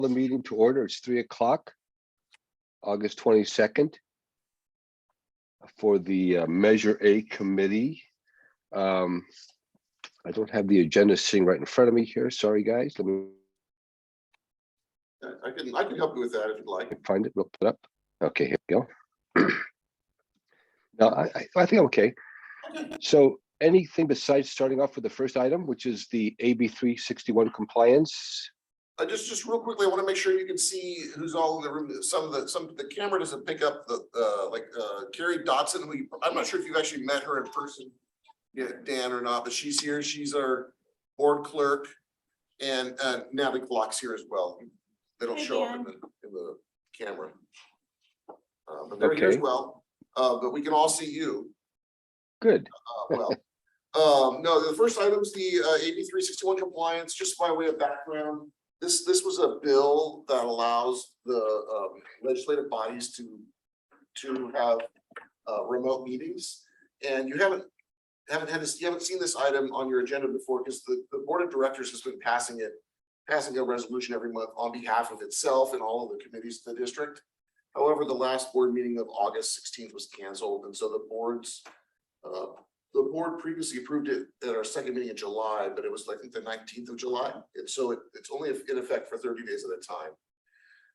the meeting to order. It's 3 o'clock, August 22nd, for the Measure A committee. I don't have the agenda sitting right in front of me here. Sorry, guys. Let me I can help you with that if you'd like. find it. We'll put it up. Okay, here we go. No, I think I'm okay. So anything besides starting off with the first item, which is the AB 361 compliance? Just real quickly, I want to make sure you can see who's all in the room. The camera doesn't pick up the Carrie Dotson. I'm not sure if you've actually met her in person, Dan, or not, but she's here. She's our board clerk, and Natalie Glock's here as well. They don't show up in the camera, but they're here as well. But we can all see you. Good. No, the first item is the AB 361 compliance. Just by way of background, this was a bill that allows the legislative bodies to have remote meetings, and you haven't seen this item on your agenda before because the board of directors has been passing a resolution every month on behalf of itself and all of the committees of the district. However, the last board meeting of August 16th was canceled, and so the board previously approved it at our second meeting in July, but it was I think the 19th of July. And so it's only in effect for 30 days at a time.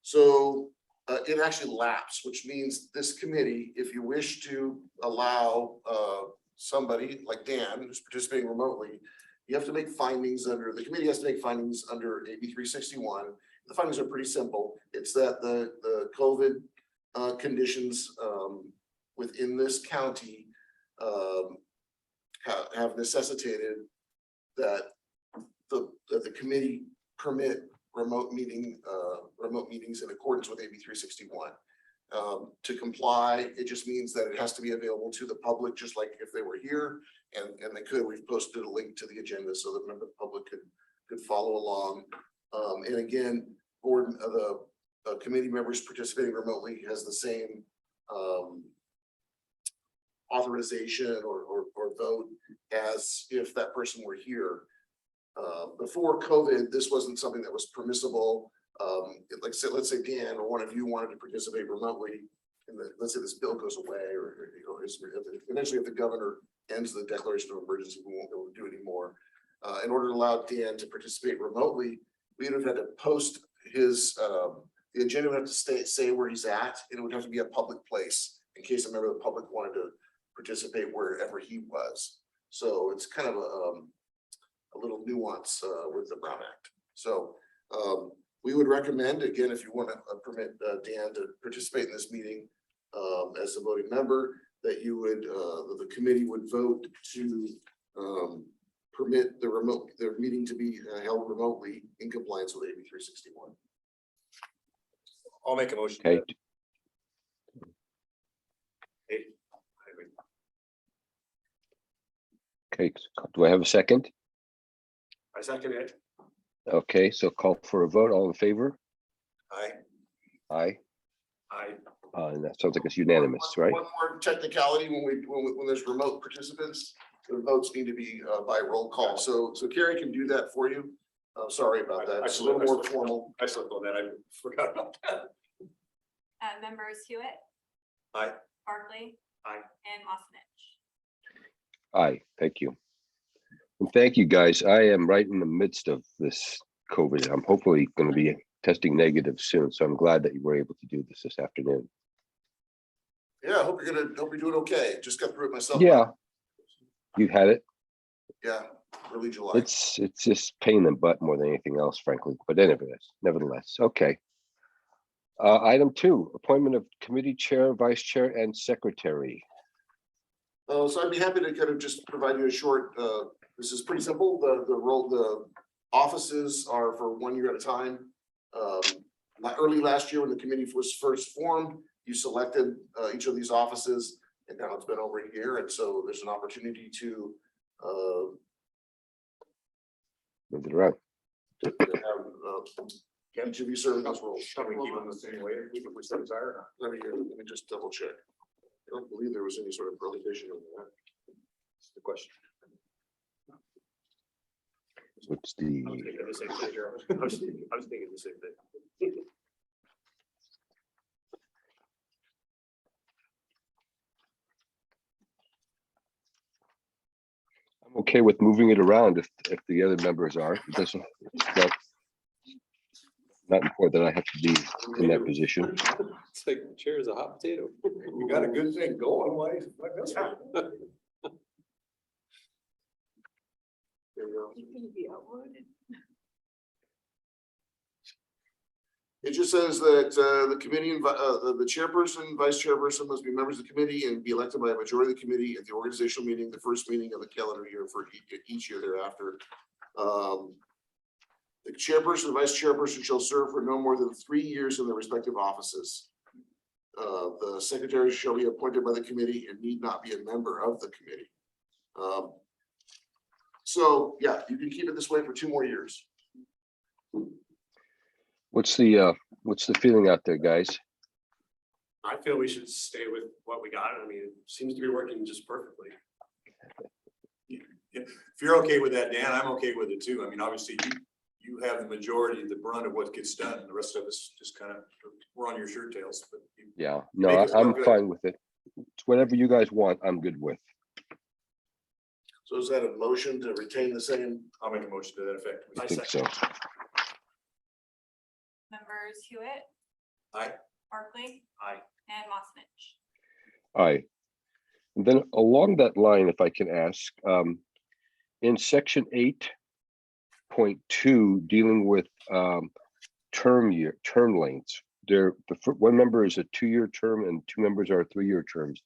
So it actually lapsed, which means this committee, if you wish to allow somebody like Dan who's participating remotely, you have to make findings under, the committee has to make findings under AB 361. The findings are pretty simple. It's that the COVID conditions within this county have necessitated that the committee permit remote meetings in accordance with AB 361. To comply, it just means that it has to be available to the public, just like if they were here, and we've posted a link to the agenda so that the public could follow along. And again, the committee members participating remotely has the same authorization or vote as if that person were here. Before COVID, this wasn't something that was permissible. Let's say Dan or one of you wanted to participate remotely, and let's say this bill goes away, or eventually if the governor ends the declaration of emergency, we won't be able to do it anymore. In order to allow Dan to participate remotely, we would have had to post his the agenda would have to say where he's at, and it would have to be a public place in case a member of the public wanted to participate wherever he was. So it's kind of a little nuance with the Brown Act. So we would recommend, again, if you want to permit Dan to participate in this meeting as a voting member, that you would the committee would vote to permit the meeting to be held remotely in compliance with AB 361. I'll make a motion. Okay. Okay, do I have a second? I second it. Okay, so call for a vote. All in favor? Aye. Aye. Aye. And that sounds like it's unanimous, right? One more technicality: when there's remote participants, the votes need to be by roll call. So Carrie can do that for you. Sorry about that. It's a little more formal. I slipped on that. I forgot about that. Members Hewitt, Aye. Barkley. Aye. And Mossnich. Aye, thank you. And thank you, guys. I am right in the midst of this COVID. I'm hopefully going to be testing negative soon, so I'm glad that you were able to do this afternoon. Yeah, I hope you're doing okay. Just got through it myself. Yeah, you had it. Yeah, early July. It's just pain in the butt more than anything else, frankly. But nevertheless, okay. Item 2, appointment of committee chair, vice chair, and secretary. So I'd be happy to kind of just provide you a short. This is pretty simple. The offices are for 1 year at a time. Early last year, when the committee was first formed, you selected each of these offices, and now it's been over a year, and so there's an opportunity to Move it around. have each of you serve in those roles. Shall we keep them the same way if we still desire? Let me just double check. I don't believe there was any sort of prohibition on that. That's the question. What's I was thinking the same thing, Jeremy. I was thinking the same thing. I'm okay with moving it around if the other members are. It doesn't, it's not important that I have to be in that position. It's like the chair is a hot potato. You got a good thing going, why? There you go. It just says that the committee, the chairperson, vice chairperson must be members of the committee and be elected by a majority of the committee at the organizational meeting, the first meeting of the calendar year for each year thereafter. The chairperson and vice chairperson shall serve for no more than 3 years in their respective offices. The secretary shall be appointed by the committee and need not be a member of the committee. So, yeah, you can keep it this way for 2 more years. What's the feeling out there, guys? I feel we should stay with what we got. I mean, it seems to be working just perfectly. If you're okay with that, Dan, I'm okay with it too. I mean, obviously you have the majority, the brunt of what gets done. The rest of us just kind of, we're on your shirt tails, but Yeah, no, Make us I'm look good. fine with it. It's whatever you guys want, I'm good with. So is that a motion to retain the same? I'll make a motion to that effect. I think so. Members Hewitt, Aye. Barkley, Aye. and Mossnich. Aye. And then along that line, if I can ask, in section 8.2, dealing with term lengths, one member is a 2-year term and 2 members are 3-year terms.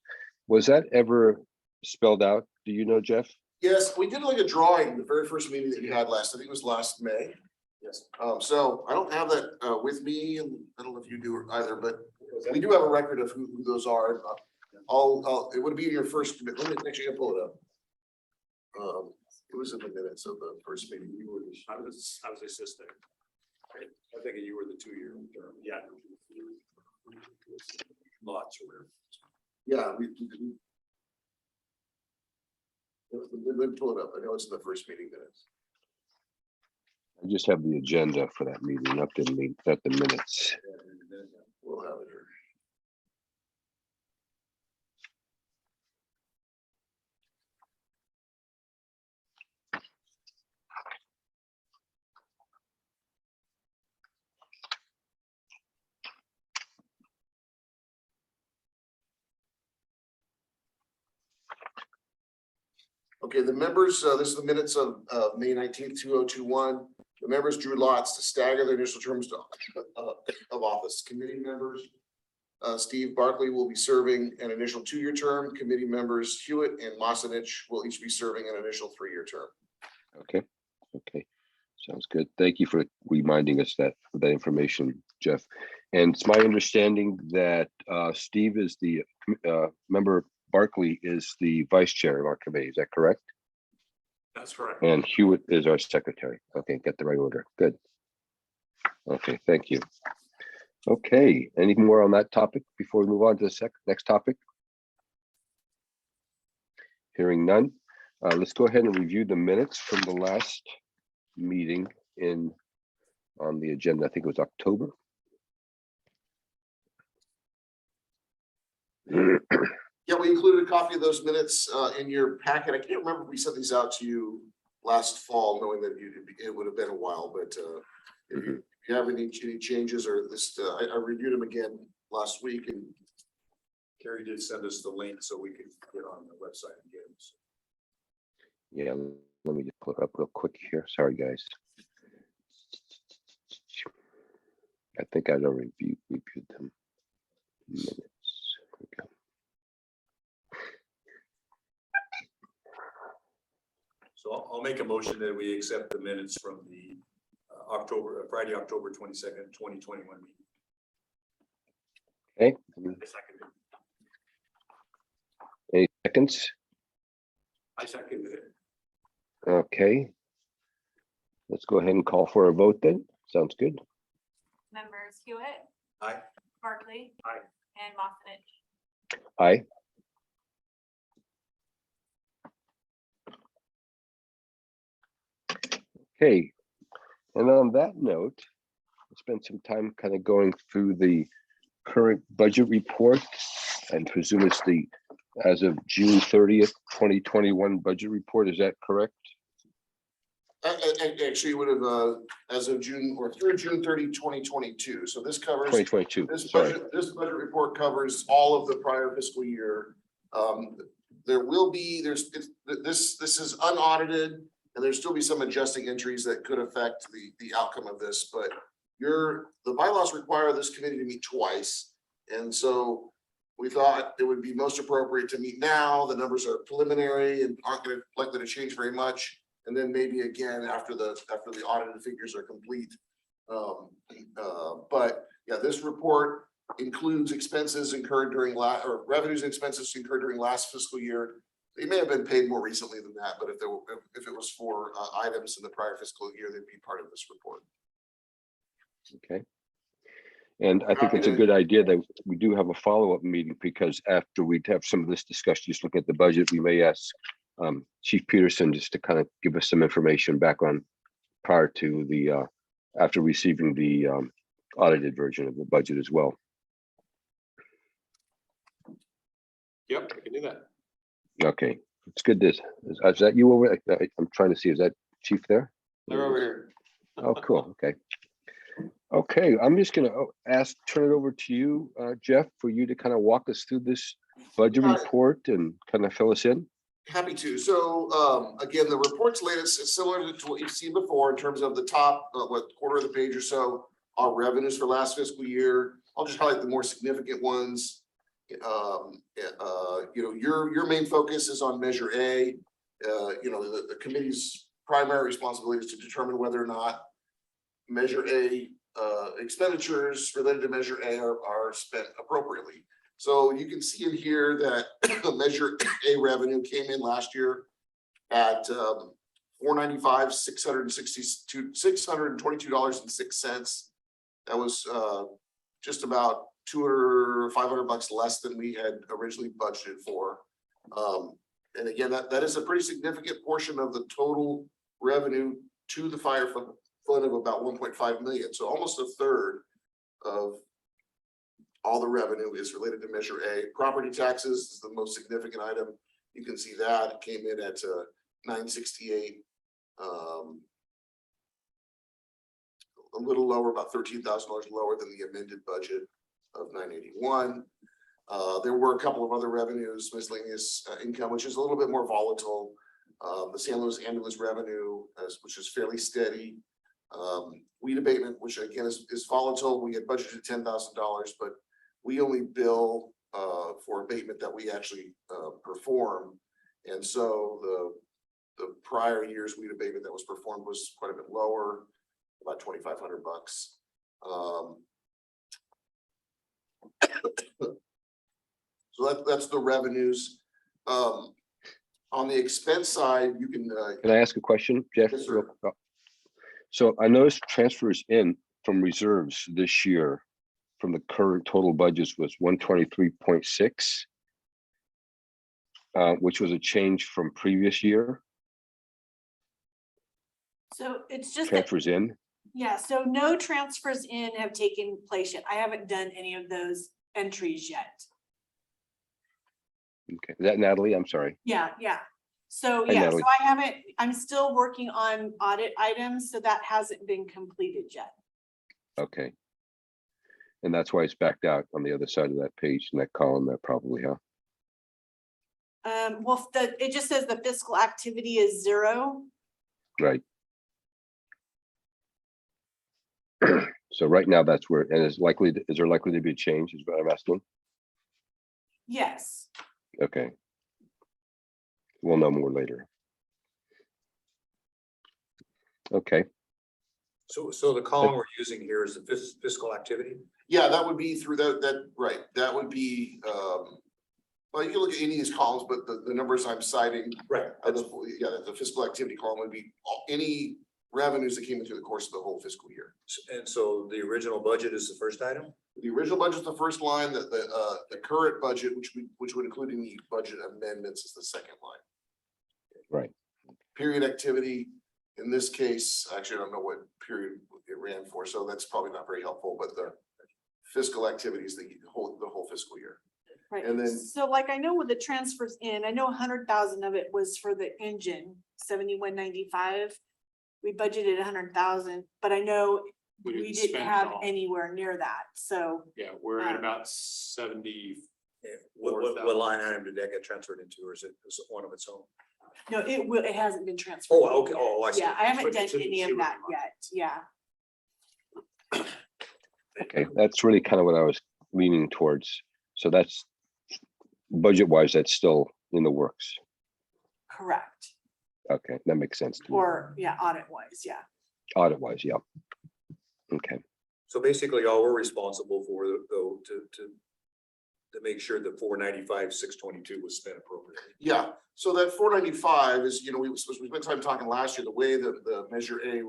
Was that ever spelled out? Do you know, Jeff? Yes, we did like a drawing, the very first meeting that you had last, I think it was last May. Yes. So I don't have that with me, and I don't know if you do either, but we do have a record of who those are. It would be in your first, let me actually pull it up. It was in the minutes of the first meeting. I was assistant. I think you were the 2-year term. Yeah. Lots of weird. Yeah, let me pull it up. I know it's in the first meeting minutes. I just have the agenda for that meeting, not the minutes. We'll have it here. Okay, the members, this is the minutes of May 19th, 2021. The members drew lots to stagger their initial terms of office. Committee members, Steve Barkley will be serving an initial 2-year term. Committee members Hewitt and Mossnich will each be serving an initial 3-year term. Okay, sounds good. Thank you for reminding us that information, Jeff. And it's my understanding that Steve is the member. Barkley is the vice chair of our committee. Is that correct? That's correct. And Hewitt is our secretary. Okay, get the right order. Good. Okay, thank you. Okay, any more on that topic before we move on to the next topic? Hearing none. Let's go ahead and review the minutes from the last meeting on the agenda. I think it was October. Yeah, we included a copy of those minutes in your packet. I can't remember if we sent these out to you last fall, knowing that it would have been a while, but if you have any changes or this, I reviewed them again last week, and Carrie did send us the link so we could get on the website and get them. Yeah, let me just pull it up real quick here. Sorry, guys. I think I already reviewed them. Minutes. Here we go. So I'll make a motion that we accept the minutes from the Friday, October 22nd, 2021 meeting. Okay, I second it. any seconds? I seconded it. Okay. Let's go ahead and call for a vote then. Sounds good. Members Hewitt, Aye. Barkley. Aye. And Mossnich. Aye. Okay, and on that note, I spent some time kind of going through the current budget report and presume it's the, as of June 30th, 2021 budget report. Is that correct? Actually, it would have, as of June or through June 30, 2022. So this covers 2022, this sorry. this budget report covers all of the prior fiscal year. There will be, this is unaudited, and there'll still be some adjusting entries that could affect the outcome of this, but the bylaws require this committee to meet twice. And so we thought it would be most appropriate to meet now. The numbers are preliminary and aren't likely to change very much. And then maybe again after the audited figures are complete. But yeah, this report includes expenses incurred during or revenues and expenses incurred during last fiscal year. They may have been paid more recently than that, but if it was for items in the prior fiscal year, they'd be part of this report. Okay. And I think it's a good idea that we do have a follow-up meeting, because after we have some of this discussion, just look at the budget, we may ask Chief Peterson just to kind of give us some information back on prior to the after receiving the audited version of the budget as well. Yep, I can do that. Okay, it's good. Is that you over? I'm trying to see. Is that Chief there? They're over here. Oh, cool. Okay. Okay, I'm just gonna turn it over to you, Jeff, for you to kind of walk us through this budget report and kind of fill us in. Happy to. So again, the report's latest is similar to what you've seen before in terms of the top, quarter of the page or so are revenues for last fiscal year. I'll just highlight the more significant ones. Your main focus is on Measure A. The committee's primary responsibility is to determine whether or not Measure A expenditures related to Measure A are spent appropriately. So you can see in here that the Measure A revenue came in last year at $622.06. That was just about $500 less than we had originally budgeted for. And again, that is a pretty significant portion of the total revenue to the fire fund of about 1.5 million. So almost a third of all the revenue is related to Measure A. Property taxes is the most significant item. You can see that it came in at 968, a little lower, about $13,000 lower than the amended budget of 981. There were a couple of other revenues, miscellaneous income, which is a little bit more volatile. The San Luis ambulance revenue, which is fairly steady. Weed abatement, which again is volatile. We had budgeted $10,000, but we only bill for abatement that we actually perform. And so the prior year's weed abatement that was performed was quite a bit lower, about $2,500. So that's the revenues. On the expense side, you can. Can I ask a question, Jeff? Yes, sir. So I noticed transfers in from reserves this year from the current total budgets was 123.6, which was a change from previous year. So it's just that, Transfers in. yeah, so no transfers in have taken place yet. I haven't done any of those entries yet. Okay, is that Natalie? I'm sorry. Yeah. So, Hi, yeah, so Natalie. I'm still working on audit items, so that hasn't been completed yet. Okay. And that's why it's backed out on the other side of that page in that column there probably, huh? Well, it just says the fiscal activity is 0. Right. So right now that's where, and is there likely to be a change is what I'm asking? Yes. Okay. We'll know more later. Okay, So the column we're using here is the fiscal activity. Yeah, that would be through that, right, that would be, well, you can look at any of these columns, but the numbers I'm citing, Right. the fiscal activity column would be any revenues that came in through the course of the whole fiscal year. And so the original budget is the first item? The original budget is the first line, the current budget, which would include any budget amendments, is the second line. right. Period activity in this case, actually, I don't know what period it ran for, so that's probably not very helpful, but the fiscal activities, the whole fiscal year. Right, And then- so like I know with the transfers in, I know 100,000 of it was for the engine, 7195. We budgeted 100,000, but I know We we didn't didn't spend it have all. anywhere near that, so. Yeah, we're at about 70. What line item did that get transferred into, or is it one of its own? No, it hasn't been transferred. Oh, okay, oh, I see. Yeah, I haven't But done it's in the any of sewer that fund. yet, yeah. Okay, that's really kind of what I was leaning towards. So that's budget wise, that's still in the works. Correct, Okay, that makes sense to me. or, yeah, audit wise, yeah. Audit wise, yeah. Okay, So basically, all we're responsible for, though, to make sure that 495, 622 was spent appropriately. Yeah, so that 495 is, you know, we spent time talking last year, the way that the Measure A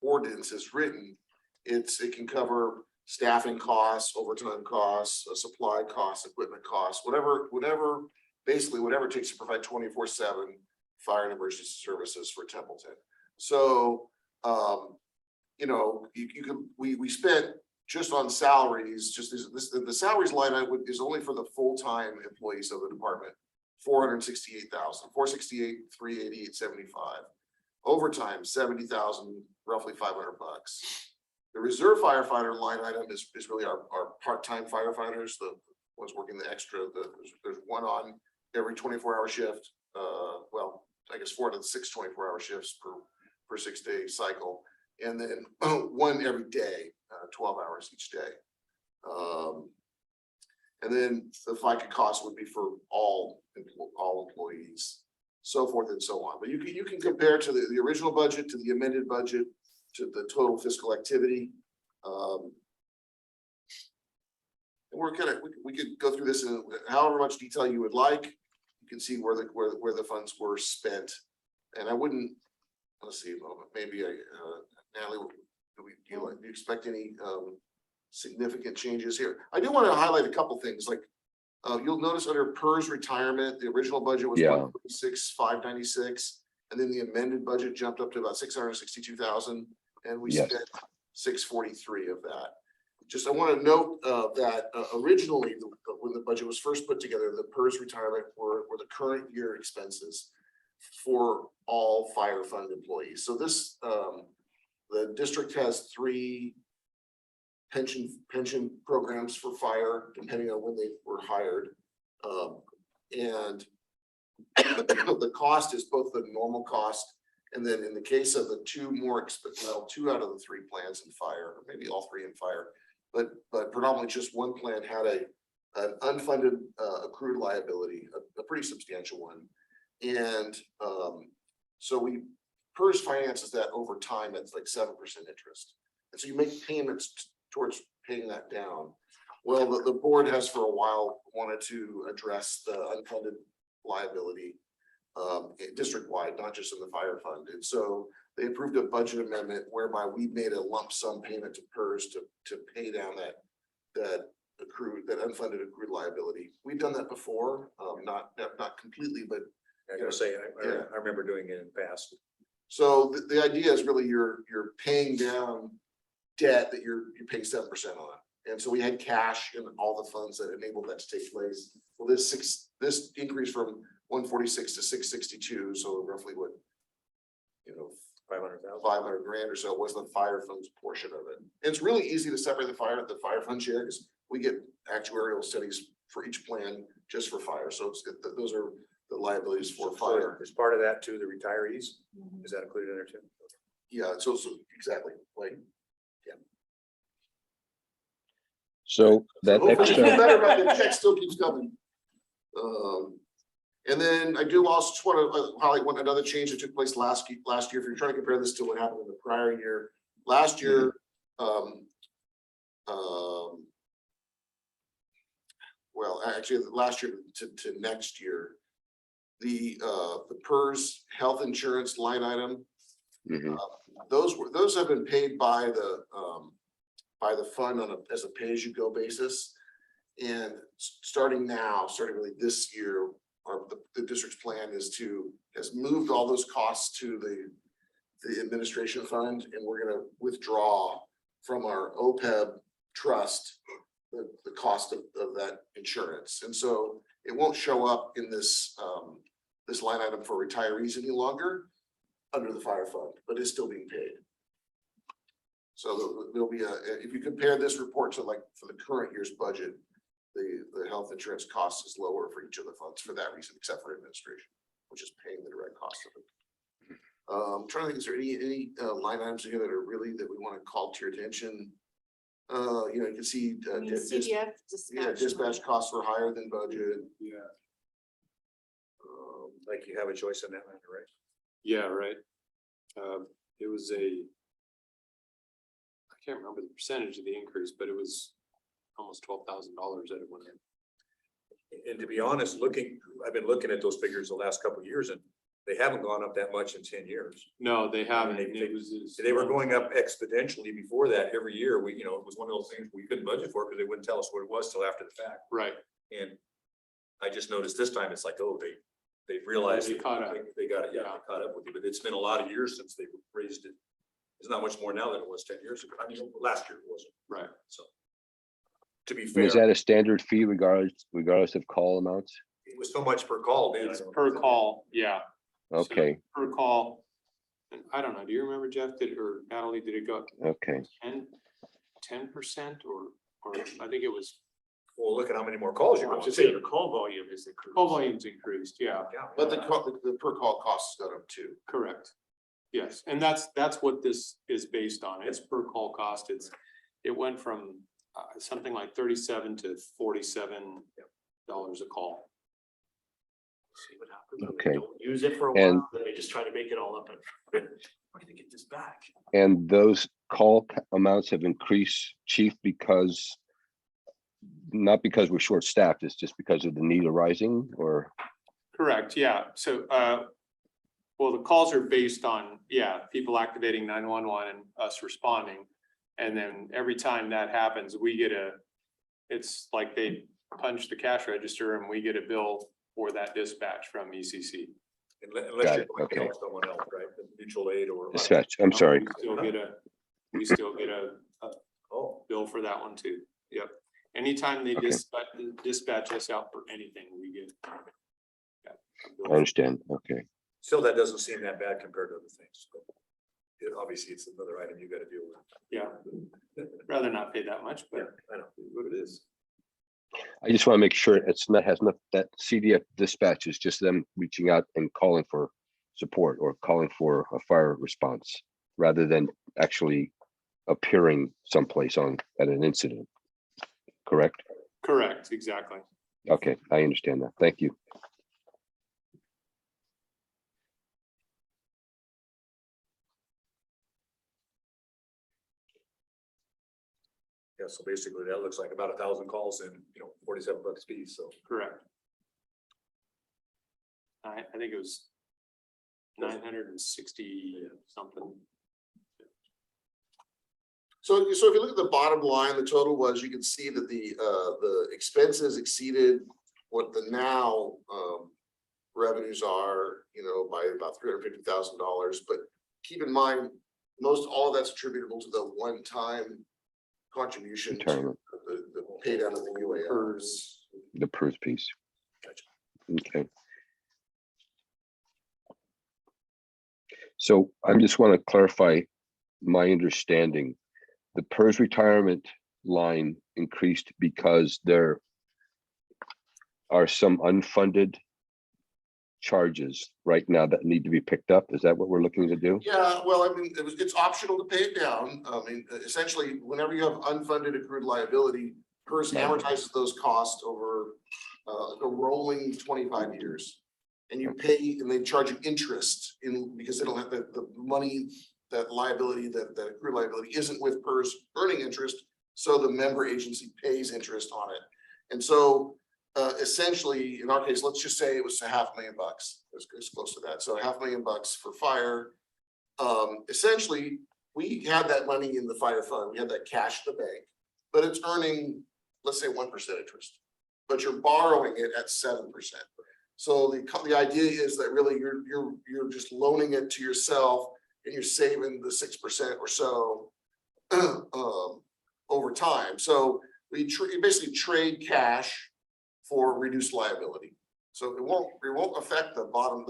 ordinance is written. It can cover staffing costs, overtime costs, supply costs, equipment costs, whatever, basically whatever it takes to provide 24/7 fire and emergency services for Templeton. So, you know, you could, we spent just on salaries, just the salaries line item is only for the full-time employees of the department. 468,000, 468, 388, 75. Overtime, 70,000, roughly $500. The reserve firefighter line item is really our part-time firefighters, the ones working the extra, there's one on every 24-hour shift. Well, I guess 4 to 6 24-hour shifts per 6-day cycle. And then one every day, 12 hours each day. And then the FICA cost would be for all employees, so forth and so on. But you can compare to the original budget, to the amended budget, to the total fiscal activity. And we're we could go through this in however much detail you would like. You can see where the funds were spent. And I wouldn't, let's see, maybe Natalie, do you expect any significant changes here? I do want to highlight a couple things, like you'll notice under PERS retirement, the original budget was Yeah. 146,596, and then the amended budget jumped up to about 662,000, and we Yes. spent 643 of that. Just I want to note that originally, when the budget was first put together, the PERS retirement were the current year expenses for all fire fund employees. So this the district has 3 pension programs for fire, depending on when they were hired. And the cost is both the normal cost, and then in the case of the 2 more well, 2 out of the 3 plans in fire, or maybe all 3 in fire, but predominantly just one plan had an unfunded accrued liability, a pretty substantial one. And so PERS finances that over time at like 7% interest. And so you make payments towards paying that down. Well, the board has for a while wanted to address the unfunded liability district-wide, not just in the fire fund. And so they approved a budget amendment whereby we made a lump sum payment to PERS to pay down that unfunded accrued liability. We've done that before, not completely, but I gotta say, I Yeah. remember doing it in the past. so the idea is really you're paying down debt that you're paying 7% on. And so we had cash in all the funds that enabled that to take place. Well, this increase from 146 to 662, so roughly what, 500,000. 500 grand or so was the fire funds portion of it. And it's really easy to separate the fire fund share because we get actuarial studies for each plan just for fire. So those are the liabilities for fire. Is part of that too, the retirees? Mhm. Is that included in there too? Yeah, so exactly, like. so that Hopefully you feel extra, better, but the check still keeps coming. And then I do also just want to highlight another change that took place last year. If you're trying to compare this to what happened in the prior year, last year, well, actually, last year to next year, the PERS health insurance line item, Mhm. those have been paid by the fund as a pay-as-you-go basis. And starting really this year, the district's plan has moved all those costs to the administration fund, and we're gonna withdraw from our OPEB trust the cost of that insurance. And so it won't show up in this, this line item for retirees any longer under the fire fund, but it's still being paid. So there'll be if you compare this report to like for the current year's budget, the health insurance cost is lower for each of the funds for that reason, except for administration, which is paying the direct cost of it. Trying to think, is there any line items here that are really that we want to call to your attention? You know, you can see I mean, CDF dispatch. dispatch costs were higher than budget. Yeah. Like you have a choice in that matter, right? Yeah, right. It was I can't remember the percentage of the increase, but it was almost $12,000 that it went in. And to be honest, I've been looking at those figures the last couple of years and they haven't gone up that much in 10 years. No, they haven't. They- It was. They were going up exponentially before that every year. You know, it was one of those things we couldn't budget for because they wouldn't tell us what it was till after the fact. Right. And I just noticed this time, it's like, oh, they've realized. They caught up. They got it, yeah, they caught up with you, but it's been a lot of years since they raised it. It's not much more now than it was 10 years ago. I mean, last year it wasn't, Right. so. To be And fair, is that a standard fee regardless of call amounts? it was so much per call, Dan. I It's don't know. per call, yeah. So Okay, per call. And I don't know, do you remember, Jeff, or Natalie, did it go up okay. 10% or I think it was, Well, look at how many more calls you're I going should to say the call volume is increased. Call volume's increased, yeah, But the per call costs got up too. correct. Yes, and that's what this is based on. It's per call cost. It went from something like 37 to $47 a call. See what happens. when Okay. they Don't use it for a And- while, then they just try to make it all up and we're gonna get this back. And those amounts have increased, chief, not because we're short staffed, it's just because of the need arising, or? Correct, yeah. So, well, the calls are based on, people activating 911 and us responding. And then every time that happens, it's like they punch the cash register and we get a bill for that dispatch from ECC. Unless Got you're it, going to okay. help someone else, right? The mutual aid or. Dispatch, I'm sorry. We still get a Oh, bill for that one too. Yep. Anytime they Okay. dispatch us out for anything, we get. a bill. I understand, okay. still, that doesn't seem that bad compared to other things. But obviously, it's another item you got to deal with. Yeah, rather not pay that much, Yeah, but I know. what it is. I just want to make sure that CDF dispatch is just them reaching out and calling for support or calling for a fire response, rather than actually appearing someplace at an incident. Correct? Correct, exactly. Okay, I understand that. Thank you. Yeah, so basically, that looks like about 1,000 calls and, $47 fees, so. Correct. I think it was 960 something. So if you look at the bottom line, the total was, you can see that the expenses exceeded what the now revenues are, by about $350,000. But keep in mind, all of that's attributable to the one-time contribution to Retirement, the pay down of the UAL. PERS. the PERS piece. Okay. So I just want to clarify my understanding. The PERS retirement line increased because there are some unfunded charges right now that need to be picked up. Is that what we're looking to do? Yeah, well, I mean, it's optional to pay it down. I mean, essentially, whenever you have unfunded accrued liability, PERS amortizes those costs over a rolling 25 years. And you pay, and they charge you interest because they don't have the money, that liability, that accrued liability isn't with PERS earning interest. So the member agency pays interest on it. And so essentially, in our case, let's just say it was $500,000. It's close to that. So $500,000 for fire. Essentially, we had that money in the fire fund. We had that cash in the bank, but it's earning, let's say 1% interest, but you're borrowing it at 7%. So the idea is that really you're just loaning it to yourself and you're saving the 6% or so over time. So we basically trade cash for reduced liability. So it won't affect the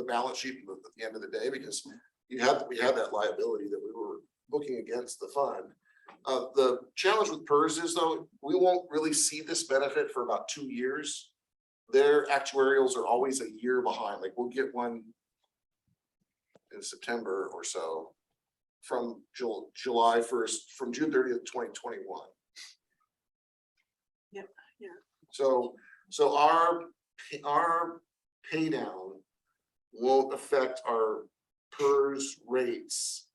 balance sheet at the end of the day, because we had that liability that we were booking against the fund. The challenge with PERS is, though, we won't really see this benefit for about 2 years. Their actuarials are always a year behind. Like, we'll get one in September or so from July 1st, from June 30th, 2021. Yep, yeah. So our pay down won't affect our PERS rates.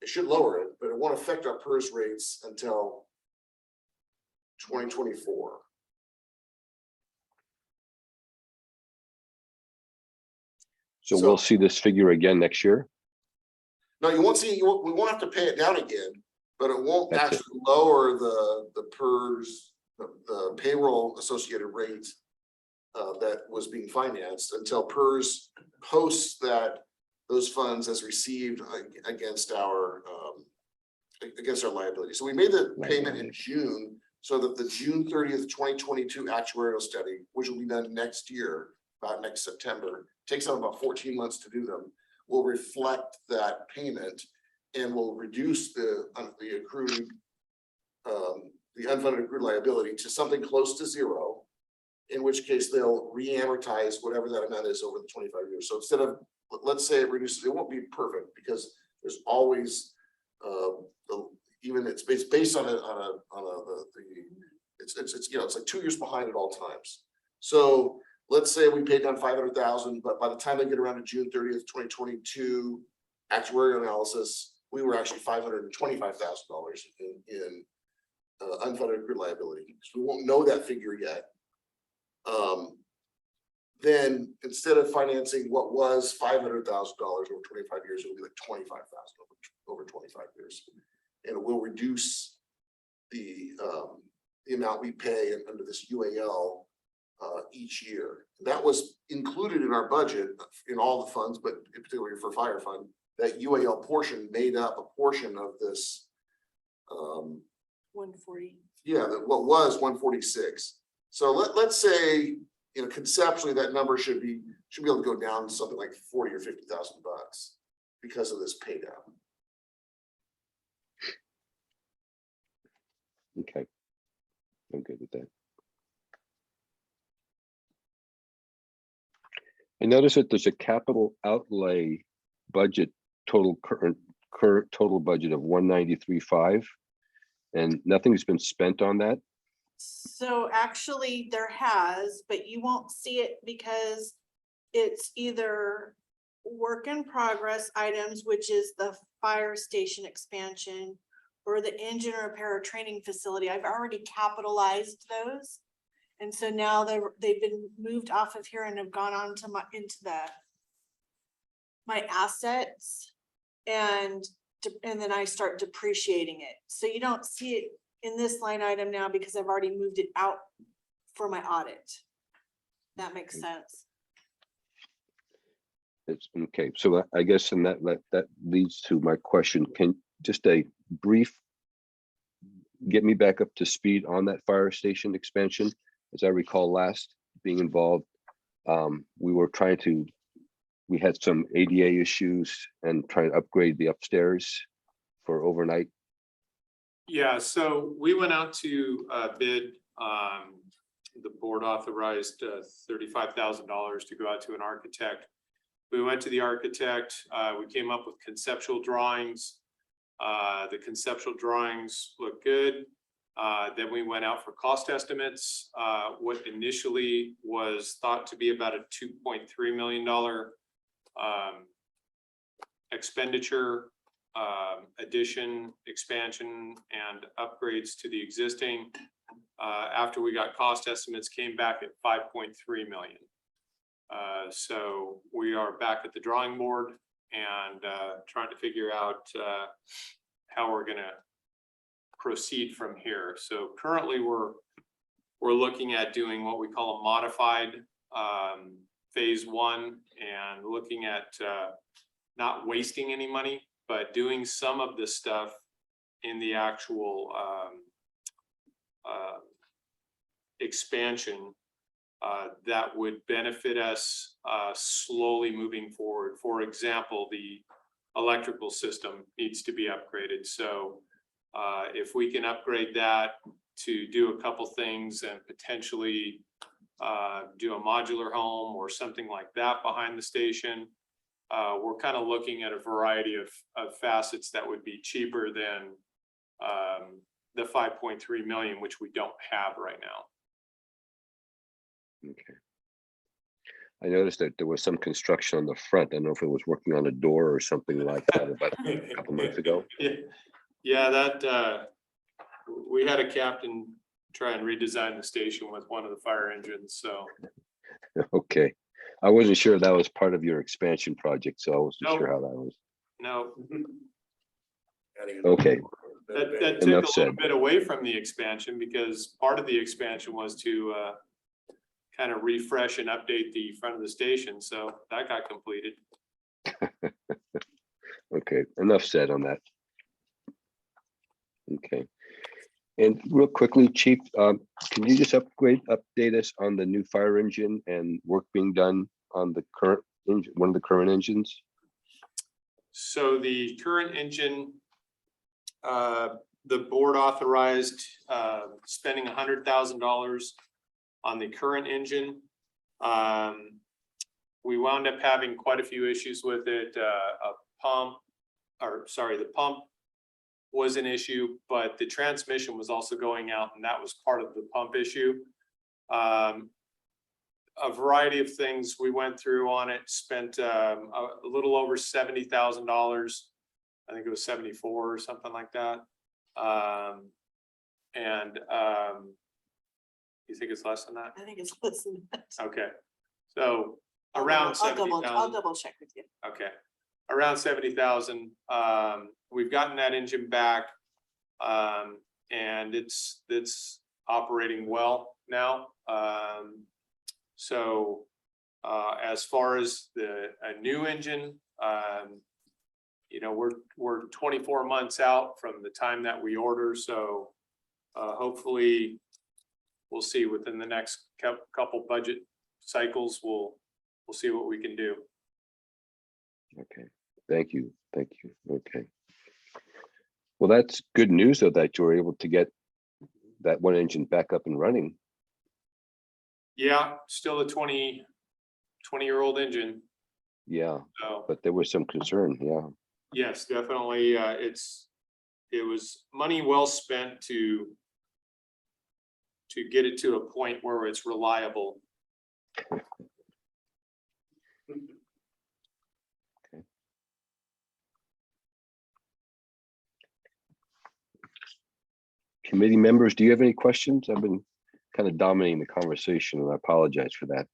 It should lower it, but it won't affect our PERS rates until 2024. So So- we'll see this figure again next year? No, we won't have to pay it down again, but it won't That's it. actually lower the PERS, the payroll associated rate that was being financed until PERS posts those funds as received against our liability. So we made the payment in June, so that the June 30th, 2022 actuarial study, which will be done next year, about next September, takes them about 14 months to do them, will reflect that payment and will reduce the accrued, the unfunded accrued liability to something close to zero, in which case they'll re-amortize whatever that amount is over the 25 years. So instead of, let's say it reduces, it won't be perfect, because there's always even it's based on it's like 2 years behind at all times. So let's say we paid down 500,000, but by the time they get around to June 30th, 2022 actuarial analysis, we were actually $525,000 in unfunded accrued liability. So we won't know that figure yet. Then instead of financing what was $500,000 over 25 years, it'll be like $25,000 over 25 years. And it will reduce the amount we pay under this UAL each year. That was included in our budget in all the funds, but particularly for fire fund, that UAL portion made up a portion of this. 140. Yeah, what was 146. So let's say, conceptually that number should be able to go down to something like 40 or 50,000 bucks because of this pay down. Okay. I'm good with that. I notice that there's a capital outlay budget current total budget of 193.5, and nothing's been spent on that. So actually there has, but you won't see it because it's either work in progress items, which is the fire station expansion, or the engine repair or training facility. I've already capitalized those. And so now they've been moved off of here and have gone on to my assets. And then I start depreciating it. So you don't see it in this line item now because I've already moved it out for my audit. That makes sense. It's okay. So I guess and that leads to my question. Can just a brief get me back up to speed on that fire station expansion? As I recall, last being involved, we had some ADA issues and trying to upgrade the upstairs for overnight. Yeah, so we went out to bid, the board authorized $35,000 to go out to an architect. We went to the architect, we came up with conceptual drawings. The conceptual drawings look good. Then we went out for cost estimates. What initially was thought to be about a $2.3 million expenditure, addition, expansion, and upgrades to the existing. After we got cost estimates, came back at 5.3 million. So we are back at the drawing board and trying to figure out how we're gonna proceed from here. So currently we're looking at doing what we call a modified phase one, and looking at not wasting any money, but doing some of the stuff in the actual expansion that would benefit us slowly moving forward. For example, the electrical system needs to be upgraded. So if we can upgrade that to do a couple things and potentially do a modular home or something like that behind the station, we're kind of looking at a variety of facets that would be cheaper than the 5.3 million, which we don't have right now. Okay. I noticed that there was some construction on the front. I don't know if it was working on a door or something like that about a couple months ago. Yeah, that we had a captain try and redesign the station with one of the fire engines, so. Okay. I wasn't sure that was part of your expansion project, so I wasn't Nope. sure how that was. No, Adding Okay. that took a Enough little said. bit away from the expansion because part of the expansion was to kind of refresh and update the front of the station, so that got completed. Okay, enough said on that. Okay. And real quickly, Chief, can you just update us on the new fire engine and work being done on the current engine, one of the current engines? So the current engine, the board authorized spending $100,000 on the current engine. We wound up having quite a few issues with it. The pump was an issue, but the transmission was also going out, and that was part of the pump issue. A variety of things we went through on it, spent a little over $70,000. I think it was 74 or something like that. You think it's less than that? I think it's less than that. Okay, so around I'll double 70,000. check with you. Okay, around 70,000. We've gotten that engine back, and it's operating well now. So as far as a new engine, you know, we're 24 months out from the time that we order. So hopefully we'll see within the next couple budget cycles, we'll see what we can do. Okay, thank you, okay. Well, that's good news though, that you were able to get that one engine back up and running. Yeah, still a 20-year-old engine. Yeah, So but there was some concern, yeah. yes, definitely. It was money well spent to get it to a point where it's reliable. Committee members, do you have any questions? I've been kind of dominating the conversation and I apologize for that.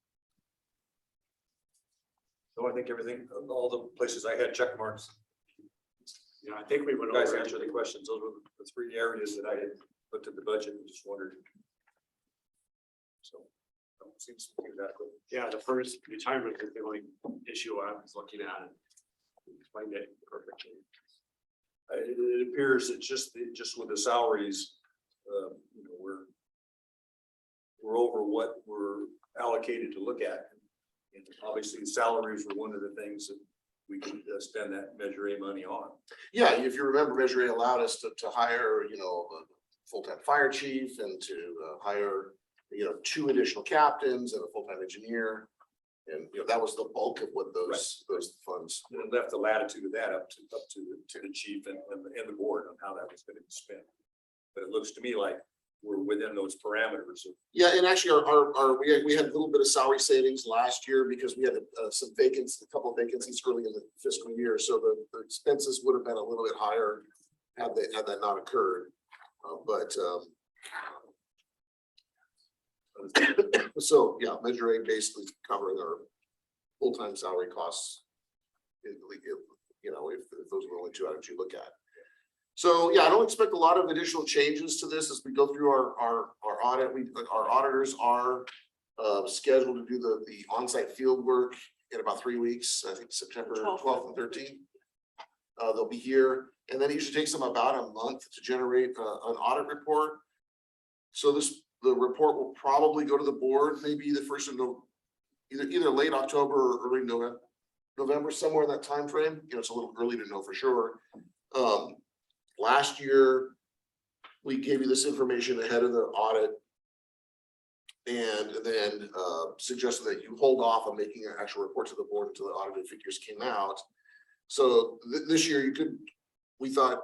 So I think everything, all the places I had check marks. Yeah, I think we You went guys over. answered the questions. Those were the three areas that I had looked at the budget and just wondered. So seems exactly. Yeah, the first retirement is the only issue I was looking at. And explained it perfectly. It appears that just with the salaries, you know, we're over what we're allocated to look at. And obviously salaries were one of the things that we could spend that Measure A money on. Yeah, if you remember, Measure A allowed us to hire, you know, a full-time fire chief and to hire, you know, 2 additional captains and a full-time engineer. And, you know, that was the bulk of what those funds. And left the latitude of that up to the chief and the board on how that was going to be spent. But it looks to me like we're within those parameters of. Yeah, and actually we had a little bit of salary savings last year because we had some vacancies, a couple of vacancies early in the fiscal year. So the expenses would have been a little bit higher had that not occurred. So yeah, Measure A basically covering our full-time salary costs. You know, if those are the only 2 items you look at. So yeah, I don't expect a lot of additional changes to this as we go through our audit. Our auditors are scheduled to do the on-site field work in about 3 weeks. I think September 12th and 13th. They'll be here, and then it usually takes them about a month to generate an audit report. So the report will probably go to the board, maybe the first of either late October or early November, somewhere in that time frame. You know, it's a little early to know for sure. Last year, we gave you this information ahead of the audit. And then suggested that you hold off on making an actual report to the board until the audited figures came out. So this year we thought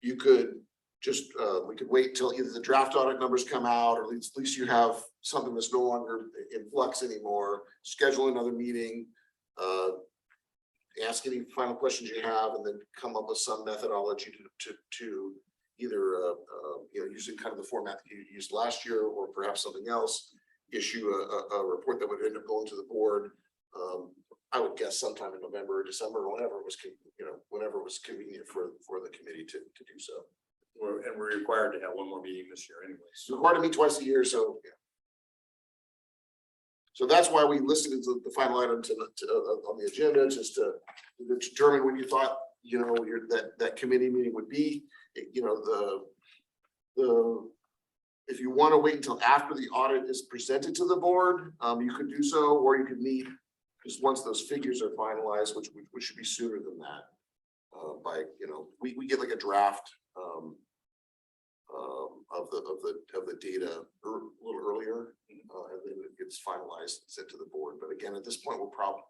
you could just, we could wait till either the draft audit numbers come out, or at least you have something that's no longer in flux anymore. Schedule another meeting, ask any final questions you have, and then come up with some methodology to either, you know, using kind of the format that you used last year, or perhaps something else, issue a report that would end up going to the board. I would guess sometime in November or December, or whenever it was, whenever it was convenient for the committee to do so. And we're required to have one more meeting this year anyways. It's required to meet twice a year, so yeah. So that's why we listed it as the final item on the agenda, just to determine when you thought, you know, that committee meeting would be. You know, if you want to wait until after the audit is presented to the board, you could do so, or you could meet just once those figures are finalized, which should be sooner than that. By, you know, we get like a draft of the data a little earlier, and then it gets finalized and sent to the board. But again, at this point, we'll probably,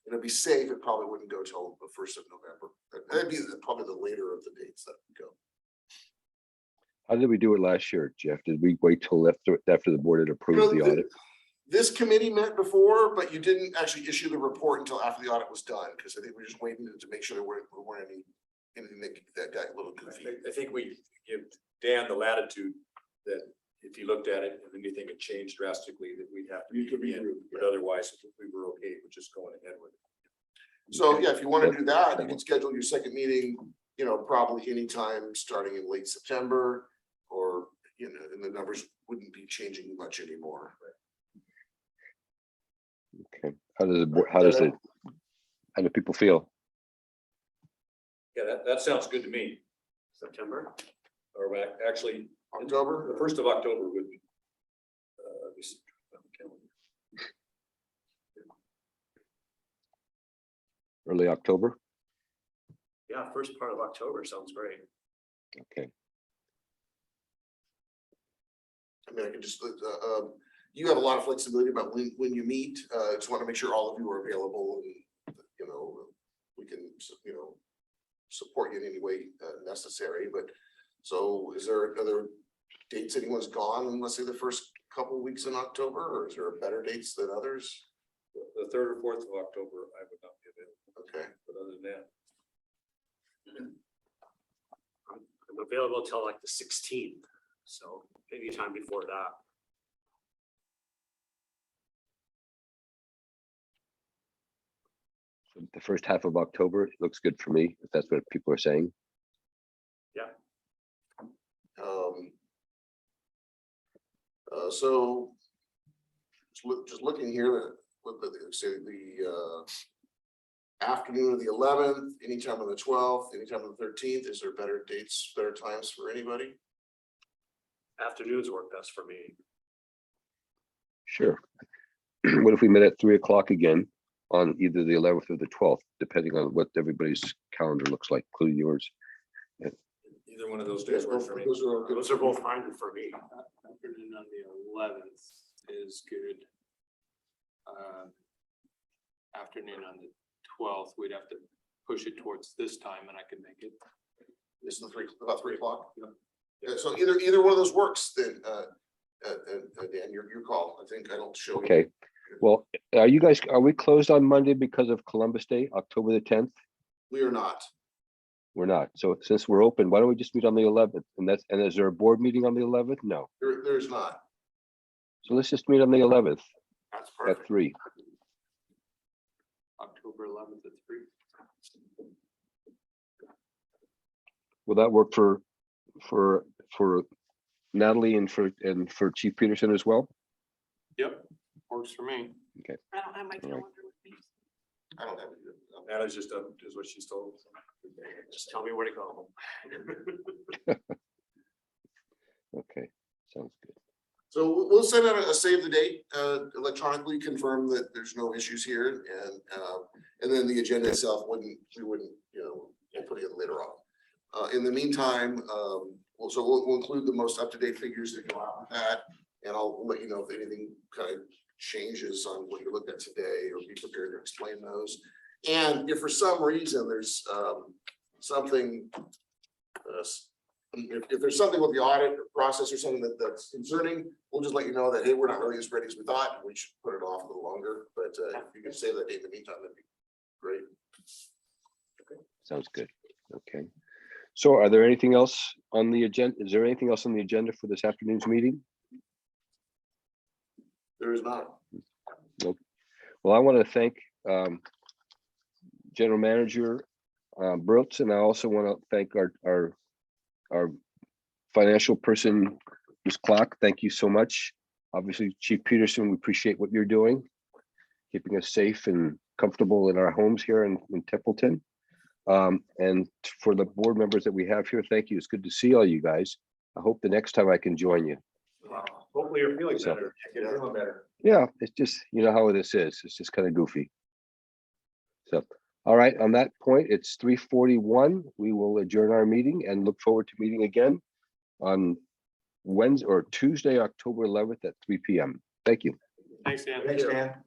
it'll be safe. It probably wouldn't go till the 1st of November. That'd be probably the later of the dates that would go. How did we do it last year, Jeff? Did we wait till after the board had approved the audit? This committee met before, but you didn't actually issue the report until after the audit was done, because I think we're just waiting to make sure there weren't anything that got a little goofy. I think we give Dan the latitude that if he looked at it and anything had changed drastically, that we'd have to You could be be in, moved, but yeah. otherwise we were okay with just going ahead with it. So yeah, if you want to do that, you can schedule your second meeting, you know, probably anytime starting in late September, or, you know, and the numbers wouldn't be changing much anymore. Okay. How do people feel? Yeah, that sounds good to me. September. Or actually, October? the 1st of October would be. Early October? Yeah, first part of October sounds great. Okay. I mean, I can just, you have a lot of flexibility about when you meet. Just want to make sure all of you are available, and, you know, we can, you know, support you in any way necessary. But so is there other dates anyone's gone in, let's say, the first couple of weeks in October, or is there better dates than others? The 3rd or 4th of October, I would not be available, Okay, but other than that. I'm available till like the 16th, so anytime before that. So the first half of October looks good for me, if that's what people are saying. so just looking here, with say the afternoon of the 11th, anytime on the 12th, anytime on the 13th, is there better dates, better times for anybody? Afternoons work best for me. Sure. What if we met at 3 o'clock again on either the 11th or the 12th, depending on what everybody's calendar looks like, including yours? Either one of those days works for me. Those are good. Those are both fine for me. Afternoon on the 11th is good. Afternoon on the 12th, we'd have to push it towards this time, and I could make it. It's about 3 o'clock. Yeah, so either one of those works, then Dan, your call. I think I don't show. Okay. Well, are we closed on Monday because of Columbus Day, October the 10th? We are not. We're not. So since we're open, why don't we just meet on the 11th? And is there a board meeting on the 11th? No. There's not. So let's just meet on the 11th That's at perfect. 3. October 11th at 3. Will that work for Natalie and for Chief Peterson as well? Yep, works for me. I don't have my calendar with me. I don't have it. That is just is what she's told. Just tell me where to go. Okay, sounds good. So we'll send out a save the date, electronically confirm that there's no issues here and then the agenda itself we wouldn't, we'll put it later on. In the meantime, we'll include the most up-to-date figures that go out with that. And I'll let you know if anything kind of changes on what you looked at today or be prepared to explain those. And if for some reason there's something, if there's something with the audit process or something that's concerning, we'll just let you know that, hey, we're not really as ready as we thought. We should put it off a little longer, but if you can save that date in the meantime, that'd be great. Sounds good. Okay. So are there anything else on the agenda? Is there anything else on the agenda for this afternoon's meeting? There is not. Well, I want to thank General Manager Brooks, and I also want to thank our financial person, Ms. Clark. Thank you so much. Obviously, Chief Peterson, we appreciate what you're doing, keeping us safe and comfortable in our homes here in Templeton. And for the board members that we have here, thank you. It's good to see all you guys. I hope the next time I can join you. Hopefully you're feeling So- better. You're feeling better. Yeah, it's just, you know how this is. It's just kind of goofy. So, all right, on that point, it's 3:41. We will adjourn our meeting and look forward to meeting again on Wednesday or Tuesday, October 11th at 3 p.m. Thank you. Thanks, Dan. Thanks, Dan.